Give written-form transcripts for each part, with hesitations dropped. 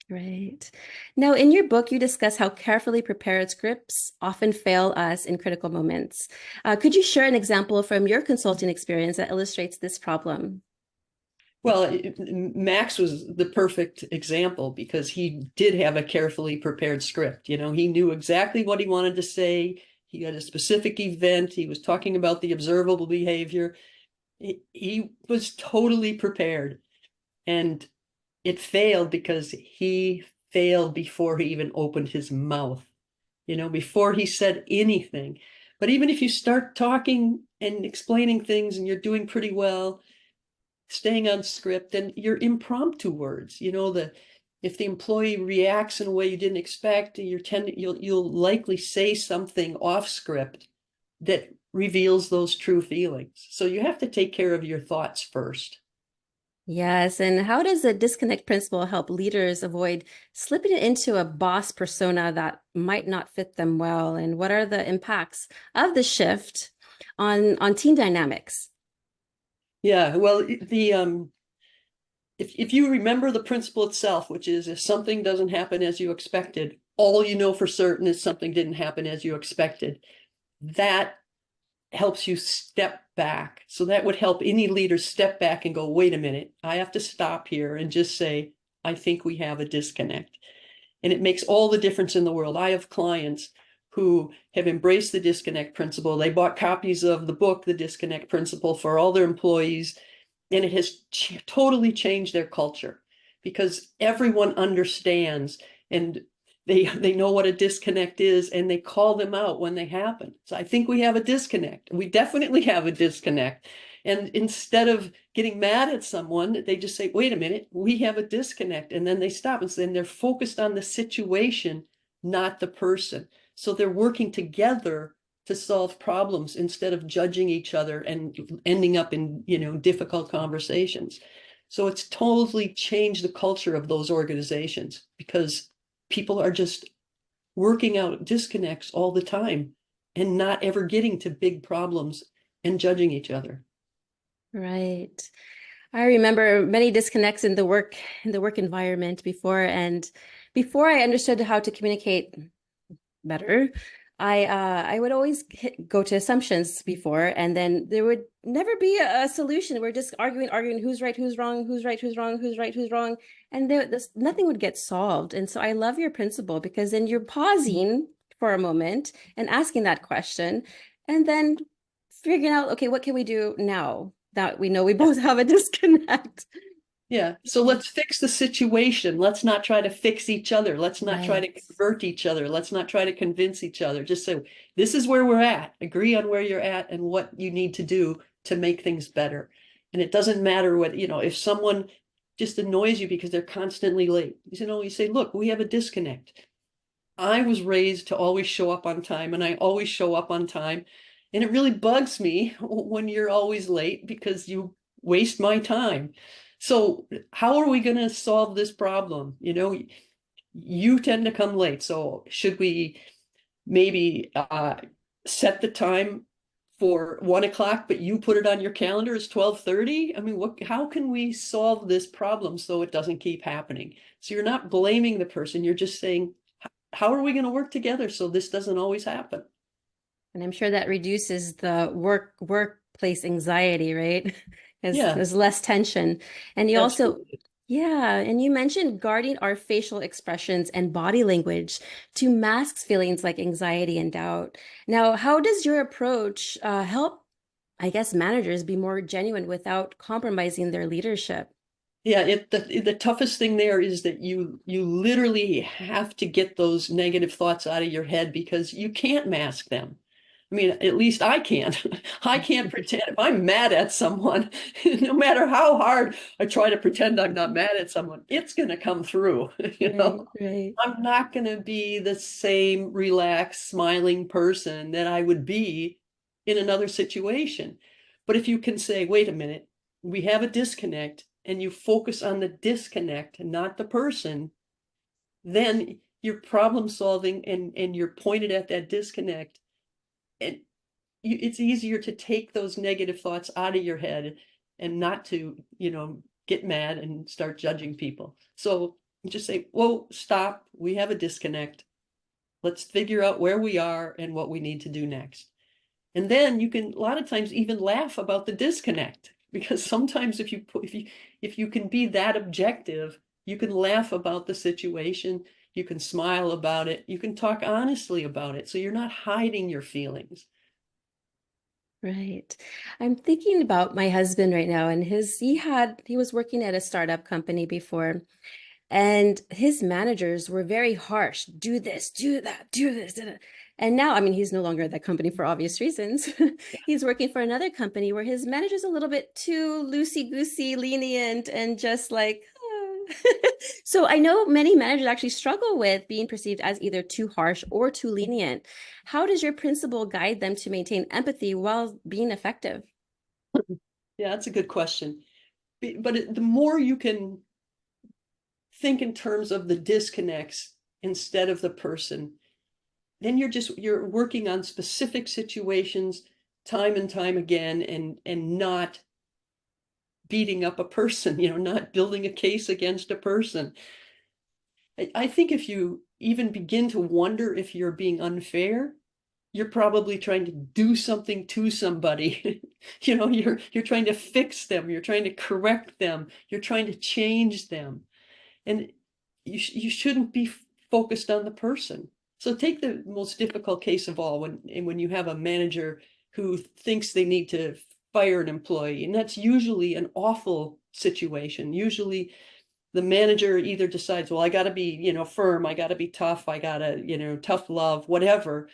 Right. Now, in your book, you discuss how carefully prepared scripts often fail us in critical moments. Could you share an example from your consulting experience that illustrates this problem? Well, Max was the perfect example because he did have a carefully prepared script. He knew exactly what he wanted to say. He had a specific event. He was talking about the observable behavior. He was totally prepared. And it failed because he failed before he even opened his mouth, before he said anything. But even if you start talking and explaining things and you're doing pretty well, staying on script, then your impromptu words, if the employee reacts in a way you didn't expect, you'll likely say something off script that reveals those true feelings. So you have to take care of your thoughts first. Yes. And how does the disconnect principle help leaders avoid slipping into a boss persona that might not fit them well? And what are the impacts of the shift on team dynamics? Yeah, well, the if you remember the principle itself, which is if something doesn't happen as you expected, all you know for certain is something didn't happen as you expected. That helps you step back. So that would help any leader step back and go, wait a minute, I have to stop here and just say, I think we have a disconnect. And it makes all the difference in the world. I have clients who have embraced the disconnect principle. They bought copies of the book, The Disconnect Principle, for all their employees. And it has totally changed their culture because everyone understands and they know what a disconnect is and they call them out when they happen. So I think we have a disconnect. We definitely have a disconnect. And instead of getting mad at someone, they just say, wait a minute, we have a disconnect. And then they stop and then they're focused on the situation, not the person. So they're working together to solve problems instead of judging each other and ending up in, difficult conversations. So it's totally changed the culture of those organizations because people are just working out disconnects all the time and not ever getting to big problems and judging each other. Right. I remember many disconnects in the work environment before, and before I understood how to communicate better, I would always go to assumptions before, and then there would never be a solution. We're just arguing who's right, who's wrong, who's right, who's wrong, who's right, who's wrong, and nothing would get solved. And so I love your principle because then you're pausing for a moment and asking that question, and then figuring out, okay, what can we do now that we know we both have a disconnect? Yeah. So let's fix the situation. Let's not try to fix each other. Let's not try Right. to convert each other. Let's not try to convince each other. Just say, this is where we're at. Agree on where you're at and what you need to do to make things better. And it doesn't matter what, if someone just annoys you because they're constantly late, you say, look, we have a disconnect. I was raised to always show up on time and I always show up on time. And it really bugs me when you're always late because you waste my time. So how are we going to solve this problem? You tend to come late. So should we maybe set the time for 1 o'clock, but you put it on your calendar as 12:30? I mean, how can we solve this problem so it doesn't keep happening? So you're not blaming the person. You're just saying, how are we going to work together so this doesn't always happen? And I'm sure that reduces the workplace anxiety, right? Because Yeah, there's less tension. And you also, absolutely. yeah, and you mentioned guarding our facial expressions and body language to mask feelings like anxiety and doubt. Now, how does your approach help, I guess, managers be more genuine without compromising their leadership? Yeah, the toughest thing there is that you literally have to get those negative thoughts out of your head because you can't mask them. I mean, at least I can't. I can't pretend if I'm mad at someone, no matter how hard I try to pretend I'm not mad at someone, it's going to come through, Right, right. I'm not going to be the same relaxed, smiling person that I would be in another situation. But if you can say, wait a minute, we have a disconnect, and you focus on the disconnect, not the person, then you're problem solving and you're pointed at that disconnect. And it's easier to take those negative thoughts out of your head and not to, get mad and start judging people. So You just say, whoa, stop, we have a disconnect. Let's figure out where we are and what we need to do next. And then you can, a lot of times, even laugh about the disconnect, because sometimes if you can be that objective, you can laugh about the situation, you can smile about it, you can talk honestly about it. So you're not hiding your feelings. Right. I'm thinking about my husband right now, and he was working at a startup company before, and his managers were very harsh. Do this, do that, do this. Da, da. And now, I mean, he's no longer at that company for obvious reasons. He's working for another company where his manager's a little bit too loosey-goosey, lenient, and just like, so I know many managers actually struggle with being perceived as either too harsh or too lenient. How does your principle guide them to maintain empathy while being effective? Yeah, that's a good question. But the more you can think in terms of the disconnects instead of the person, then you're working on specific situations time and time again, and not beating up a person, not building a case against a person. I think if you even begin to wonder if you're being unfair, you're probably trying to do something to somebody. You're trying to fix them, you're trying to correct them, you're trying to change them. And you shouldn't be focused on the person. So take the most difficult case of all, when you have a manager who thinks they need to fire an employee, and that's usually an awful situation. Usually the manager either decides, well, I got to be, firm, I got to be tough, I got to, tough love, whatever.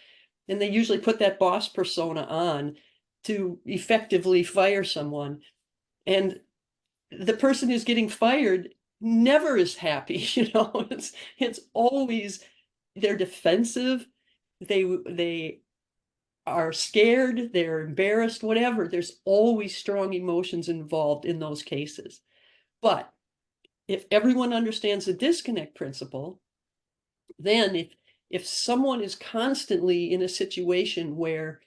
And they usually put that boss persona on to effectively fire someone. And the person who's getting fired never is happy. It's always, they're defensive, they are scared, they're embarrassed, whatever. There's always strong emotions involved in those cases. But if everyone understands the disconnect principle, then if someone is constantly in a situation where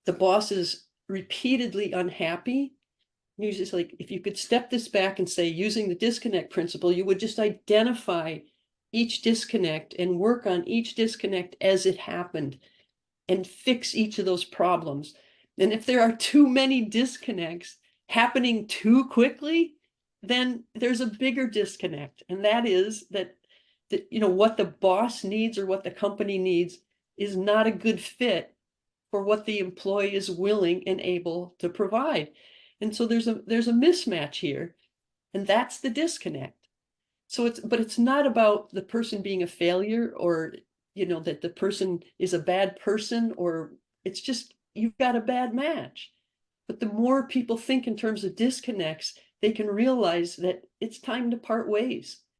the boss is repeatedly unhappy, you just, like, if you could step this back and say, using the disconnect principle, you would just identify each disconnect and work on each disconnect as it happened and fix each of those problems. And if there are too many disconnects happening too quickly, then there's a bigger disconnect. And that is that, what the boss needs or what the company needs is not a good fit for what the employee is willing and able to provide. And so there's a mismatch here, and that's the disconnect. So it's not about the person being a failure, or that the person is a bad person, or it's just you've got a bad match. But the more people think in terms of disconnects, they can realize that it's time to part ways.